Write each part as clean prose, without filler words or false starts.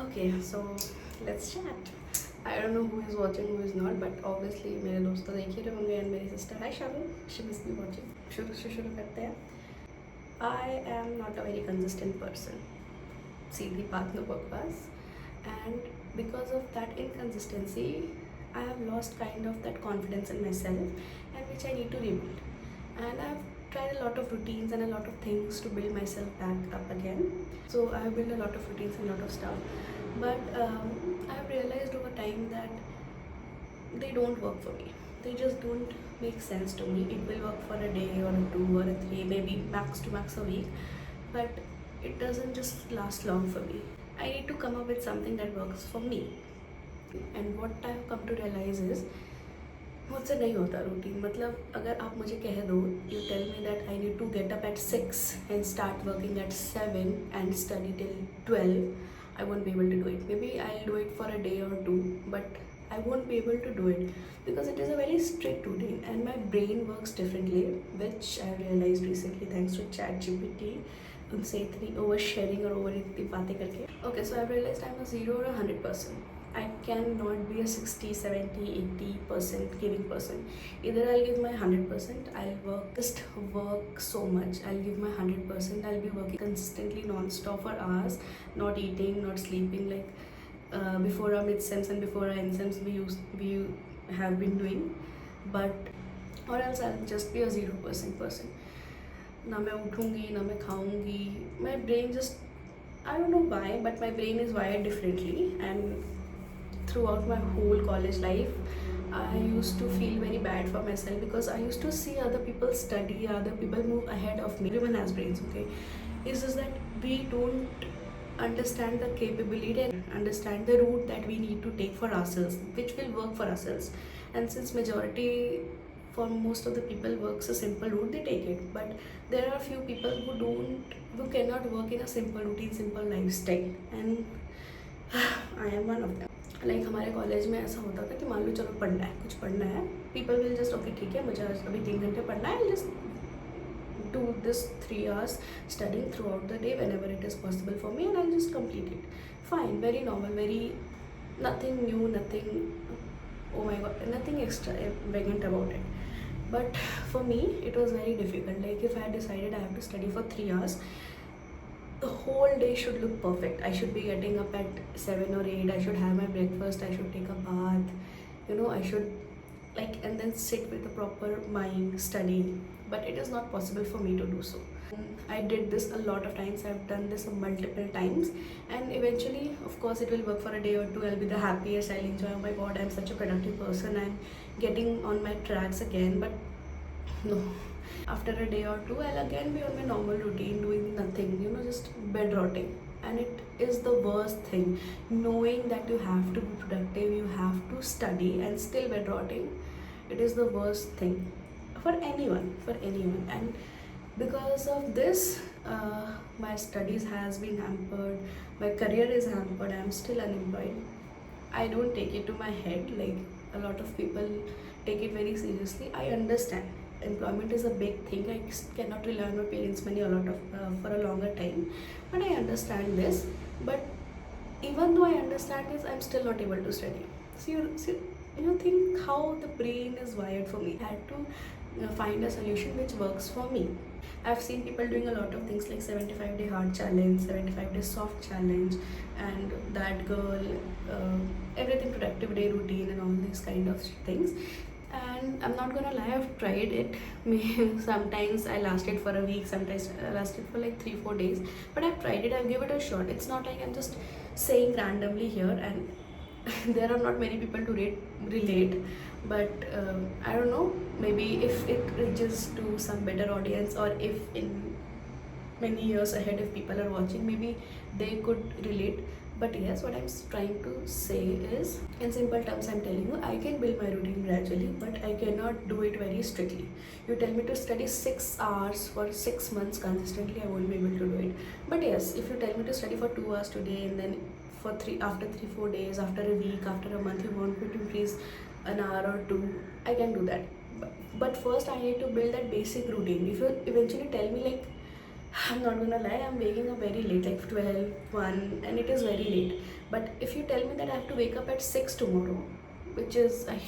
Okay, so let's chat. I don't know who is watching, who is not, but obviously मेरे दोस्त तो देख ही रहे होंगे and मेरी sister. Hi Shabu, she must be watching. शुरू करते हैं. I am not a very consistent person. सीधी बात no बकवास. And because of that inconsistency, I have lost kind of that confidence in myself, and which I need to rebuild. And I've tried a lot of routines and a lot of things to build myself back up again. So I have built a lot of routines and a lot of stuff, but I have realized over time that they don't work for me. They just don't make sense to me. It will work for a day or a two or a three, maybe max to max a week, but it doesn't just last long for me. I need to come up with something that works for me. And what I have come to realize is मुझसे नहीं होता routine. मतलब अगर आप मुझे कह दो, you tell me that I need to get up at 6 and start working at 7 and study till 12, I won't be able to do it. Maybe I'll do it for a day or two, but I won't be able to do it because it is a very strict routine and my brain works differently, which I realized recently thanks to ChatGPT. उनसे इतनी over sharing और over इतनी बातें करके. Okay, so I've realized I'm a 0 or a 100%. I cannot be a 60, 70, 80% giving person. Either I'll give my 100%, just work so much. I'll give my 100%, I'll be working consistently non-stop for hours, not eating, not sleeping, like before our mid-sems and before our end-sems we have been doing. But or else I'll just be a 0% person. ना मैं उठूँगी ना मैं खाऊँगी. My brain just, I don't know why, but my brain is wired differently. And throughout my whole college life, I used to feel very bad for myself because I used to see other people study, other people move ahead of me. Everyone has brains, okay? It's just that we don't understand the capability and understand the route that we need to take for ourselves, which will work for ourselves. And since majority for most of the people works a simple route, they take it. But there are a few people who cannot work in a simple routine, simple lifestyle, and I am one of them. Like हमारे college में ऐसा होता था कि मान लो चलो पढ़ना है, कुछ पढ़ना है, पीपल विल जस्ट ओके ठीक है मुझे अभी 3 घंटे पढ़ना है, I just do this 3 hours studying throughout the day whenever it is possible for me, and I'll just complete it. Fine, very normal, very nothing new, nothing, oh my god, nothing extravagant about it. But for me it was very difficult. Like if I had decided I have to study for 3 hours, the whole day should look perfect. I should be getting up at 7 or 8, I should have my breakfast, I should take a bath, I should and then sit with a proper mind, study. But it is not possible for me to do so. I did this a lot of times, I've done this multiple times, and eventually of course it will work for a day or two. I'll be the happiest, I'll enjoy, oh my god, I'm such a productive person, I'm getting on my tracks again. But no, after a day or two I'll again be on my normal routine, doing nothing, just bed rotting. And it is the worst thing, knowing that you have to be productive, you have to study and still bed rotting. It is the worst thing for anyone, and because of this, my studies has been hampered, my career is hampered, I'm still unemployed. I don't take it to my head like a lot of people take it very seriously. I understand employment is a big thing. I cannot rely on my parents' money for a longer time, but I understand this. But even though I understand this, I'm still not able to study. So you think how the brain is wired for me. I had to find a solution which works for me. I've seen people doing a lot of things like 75-day hard challenge, 75-day soft challenge, and that girl, everything productive day routine, and all these kind of things. And I'm not gonna lie, I've tried it. Sometimes I lasted for a week, sometimes I lasted for like 3-4 days. But I've tried it, I've given it a shot. It's not like I'm just saying randomly here, and there are not many people to relate. But I don't know, maybe if it reaches to some better audience, or if in many years ahead if people are watching, maybe they could relate. But yes, what I'm trying to say is, in simple terms, I'm telling you, I can build my routine gradually, but I cannot do it very strictly. You tell me to study 6 hours for 6 months consistently, I won't be able to do it. But yes, if you tell me to study for 2 hours today, and then after 3-4 days, after a week, after a month, you want me to increase an hour or two, I can do that. But first I need to build that basic routine. If you eventually tell me like I'm not gonna lie, I'm waking up very late, like 12, 1, and it is very late. But if you tell me that I have to wake up at 6 tomorrow, which is, I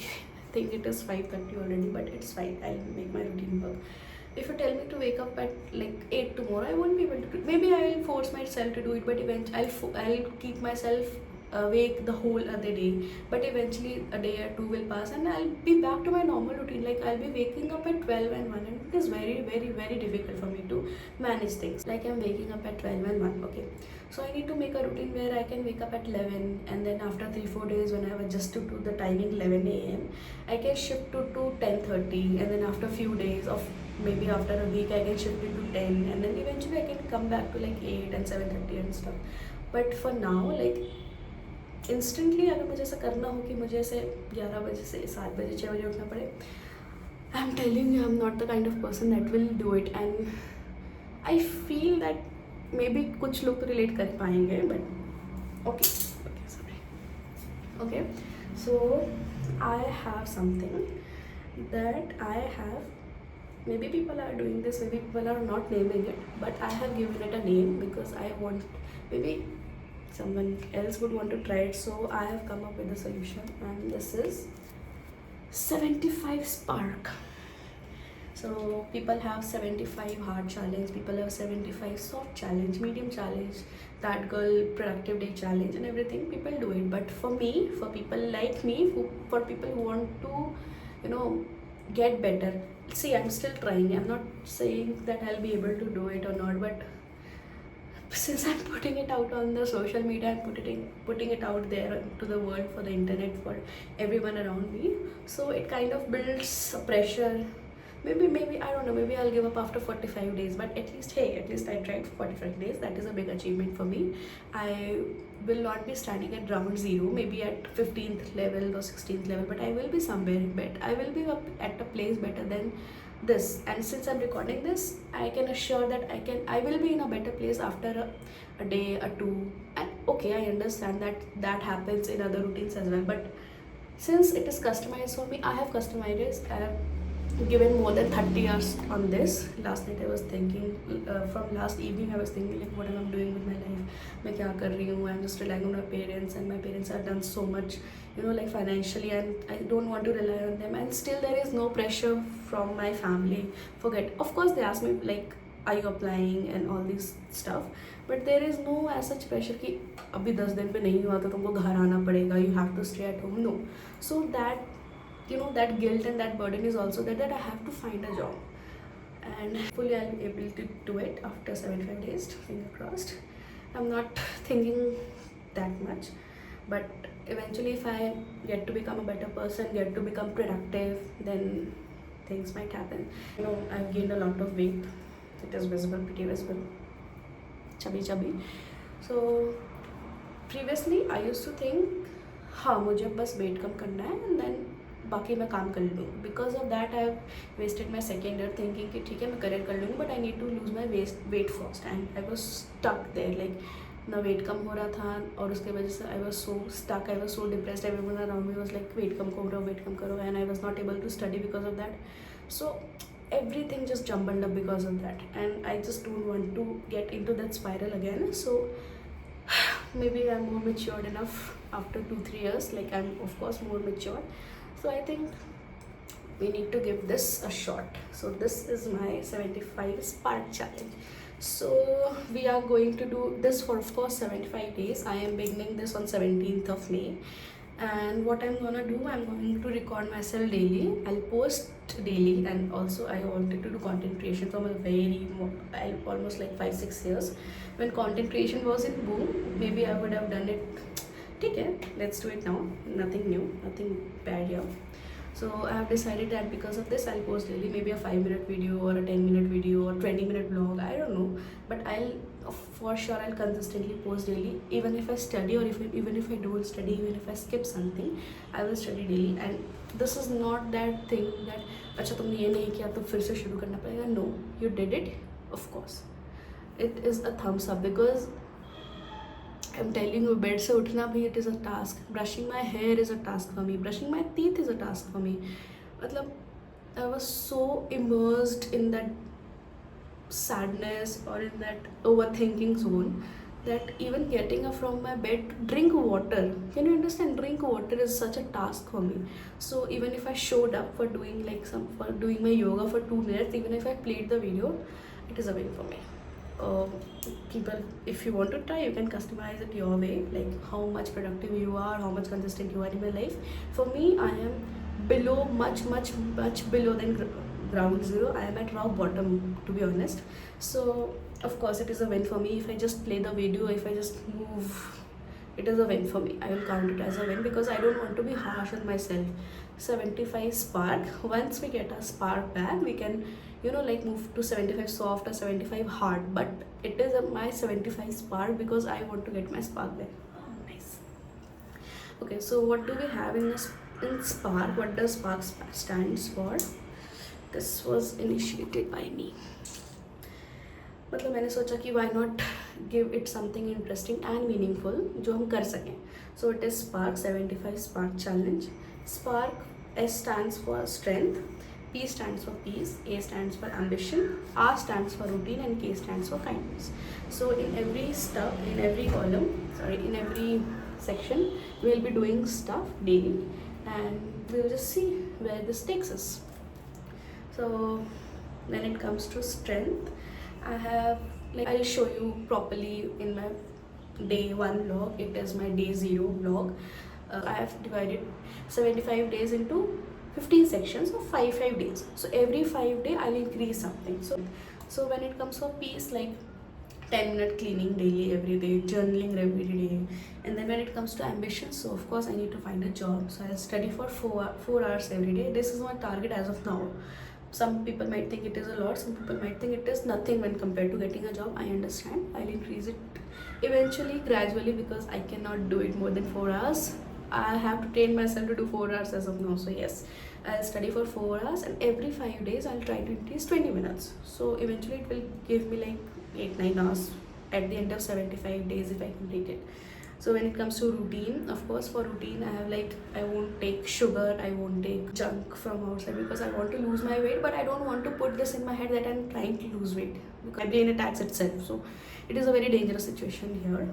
think it is 5:30 already, but it's fine, I'll make my routine work. If you tell me to wake up at like 8 tomorrow, I won't be able to do it. Maybe I will force myself to do it, but eventually I'll keep myself awake the whole other day. But eventually a day or two will pass and I'll be back to my normal routine. Like I'll be waking up at 12 and 1, and it is very, very, very difficult for me to manage things. Like I'm waking up at 12 and 1, okay. So I need to make a routine where I can wake up at 11, and then after 3-4 days when I've adjusted to the timing 11 a.m. I can shift to 10:30, and then after a few days of maybe after a week I can shift it to 10, and then eventually I can come back to like 8 and 7:30 and stuff. But for now, like instantly अगर मुझे ऐसा करना हो कि मुझे ऐसे 11 बजे से 7 बजे 6 बजे उठना पड़े, I am telling you I am not the kind of person that will do it. And I feel that may be कुछ लोग तो रिलेट कर पाएंगे, but okay sorry. Okay, so I have something that I have, maybe people are doing this, maybe people are not naming it, but I have given it a name because I want, maybe someone else would want to try it. So I have come up with a solution, and this is 75 spark. So people have 75 hard challenge, people have 75 soft challenge, medium challenge, that girl productive day challenge, and everything. People do it, but for me, for people like me, for people who want to, you know, get better. See, I'm still trying. I'm not saying that I'll be able to do it or not, but since I'm putting it out on the social media and putting it out there to the world, for the internet, for everyone around me, so it kind of builds a pressure. Maybe I don't know, maybe I'll give up after 45 days, but at least I tried for 45 days. That is a big achievement for me. I will not be standing at ground zero, maybe at 15th level or 16th level, but I will be somewhere better. I will be up at a place better than this. And since I'm recording this, I can assure that I will be in a better place after a day or two. And okay, I understand that happens in other routines as well, but since it is customized for me, I have customized. I have given more than 30 hours on this. Last night I was thinking, from last evening I was thinking, like, what am I doing with my life? मैं क्या कर रही हूँ? I'm just relying on my parents, and my parents have done so much, you know, like financially, and I don't want to rely on them. And still there is no pressure from my family. Forget. Of course they ask me like, are you applying and all this stuff, but there is no as such pressure कि अभी 10 दिन पे नहीं हुआ तो तुमको घर आना पड़ेगा. You have to stay at home. No. So that, you know, that guilt and that burden is also there, that I have to find a job, and hopefully I'll be able to do it after 75 days, finger crossed. I'm not thinking that much, but eventually if I get to become a better person, get to become productive, then things might happen. You know, I've gained a lot of weight. It is visible, pretty visible, chubby. So previously I used to think, हाँ मुझे बस wait कम करना है and then बाकी मैं काम कर लूँ. Because of that I have wasted my second year thinking कि ठीक है मैं करियर कर लूँगी, but I need to lose my weight first, and I was stuck there. Like ना वेट कम हो रहा था, और उसके वजह से I was so stuck, I was so depressed. Everyone around me was like weight कम करो, and I was not able to study because of that. So everything just jumbled up because of that, and I just don't want to get into that spiral again. So maybe I'm more matured enough after 2-3 years. Like, I'm of course more mature, so I think we need to give this a shot. So this is my 75 spark challenge. So we are going to do this for, of course, 75 days. I am beginning this on 17th of May. And what I'm gonna do, I'm going to record myself daily. I'll post daily, and also I wanted to do content creation from almost like 5-6 years. When content creation was in boom, maybe I would have done it. Okay, let's do it now. Nothing new, nothing bad here. So I have decided that because of this, I'll post daily, maybe a 5-minute video or a 10-minute video or 20-minute vlog. I don't know, but for sure I'll consistently post daily. Even if I study, or even if I don't study, even if I skip something, I will study daily. And this is not that thing that अच्छा तुमने ये नहीं किया तो फिर से शुरू करना पड़ेगा. No, you did it. Of course, it is a thumbs up, because I'm telling you, bed से उठना भी it is a task. Brushing my hair is a task for me. Brushing my teeth is a task for me. मतलब I was so immersed in that sadness or in that overthinking zone, that even getting up from my bed to drink water, can you understand, drink water is such a task for me. So even if I showed up for doing for doing my yoga for 2 minutes, even if I played the video, it is a win for me. uh, People, if you want to try, you can customize it your way, like how much productive you are, how much consistent you are in your life. For me, I am below, much below than ground zero. I am at rock bottom, to be honest. So of course it is a win for me. If I just play the video, if I just move, it is a win for me. I will count it as a win because I don't want to be harsh with myself. 75 spark, once we get a spark back, we can, like move to 75 soft or 75 hard, but it is my 75 spark because I want to get my spark back. Oh, nice. Okay, so what do we have in spark? What does spark stands for? This was initiated by me. मतलब मैंने सोचा कि why not give it something interesting and meaningful जो हम कर सकें. So it is Spark 75 Spark Challenge. Spark, S stands for strength, P stands for peace, A stands for ambition, R stands for routine, and K stands for kindness. So in every in every section, we will be doing stuff daily, and we will just see where this takes us. So when it comes to strength, I have, I'll show you properly in my day 1 vlog. It is my day 0 vlog. I have divided 75 days into 15 sections of 5 days. So every 5 days I'll increase something. So when it comes for peace, like 10-minute cleaning daily every day, journaling every day. And then when it comes to ambition, so of course I need to find a job. So I'll study for 4 hours every day. This is my target as of now. Some people might think it is a lot, some people might think it is nothing when compared to getting a job. I understand. I'll increase it eventually, gradually, because I cannot do it more than 4 hours. I have to train myself to do 4 hours as of now. So yes, I'll study for 4 hours, and every 5 days I'll try to increase 20 minutes. So eventually it will give me like 8-9 hours at the end of 75 days if I complete it. So when it comes to routine, of course for routine I have I won't take sugar, I won't take junk from outside because I want to lose my weight, but I don't want to put this in my head that I'm trying to lose weight because my brain attacks itself. So it is a very dangerous situation here.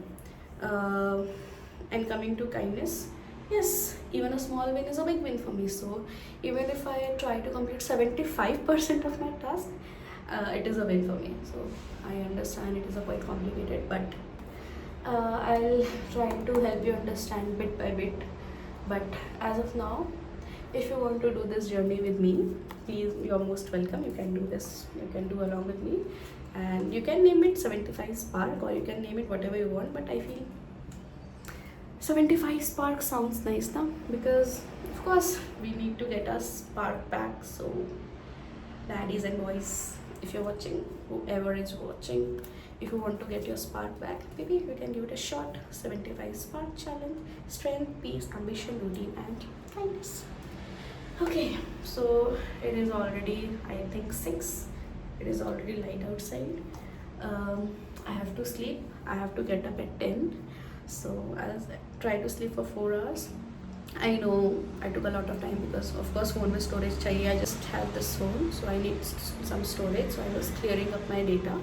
And coming to kindness, yes, even a small win is a big win for me. So even if I try to complete 75% of my task, it is a win for me. So I understand it is a quite complicated, but I'll try to help you understand bit by bit. But as of now, if you want to do this journey with me, please, you're most welcome. You can do this, you can do along with me, and you can name it 75 Spark, or you can name it whatever you want, but I feel 75 Spark sounds nice now, because of course we need to get our spark back. So daddies and boys, if you're watching, whoever is watching, if you want to get your spark back, maybe you can give it a shot. 75 Spark Challenge: strength, peace, ambition, routine, and kindness. Okay, so it is already, I think, 6. It is already light outside. I have to sleep. I have to get up at 10. So I'll try to sleep for 4 hours. I know I took a lot of time because of course phone with storage chahiye. I just have this phone, so I need some storage. So I was clearing up my data.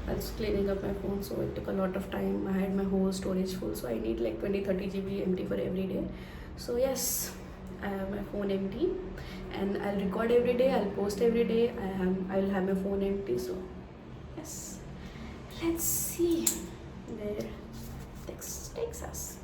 I was cleaning up my phone, so it took a lot of time. I had my whole storage full, so I need like 20-30 GB empty for every day. So yes, I have my phone empty, and I'll record every day, I'll post every day. I'll have my phone empty. So yes, let's see where this takes us.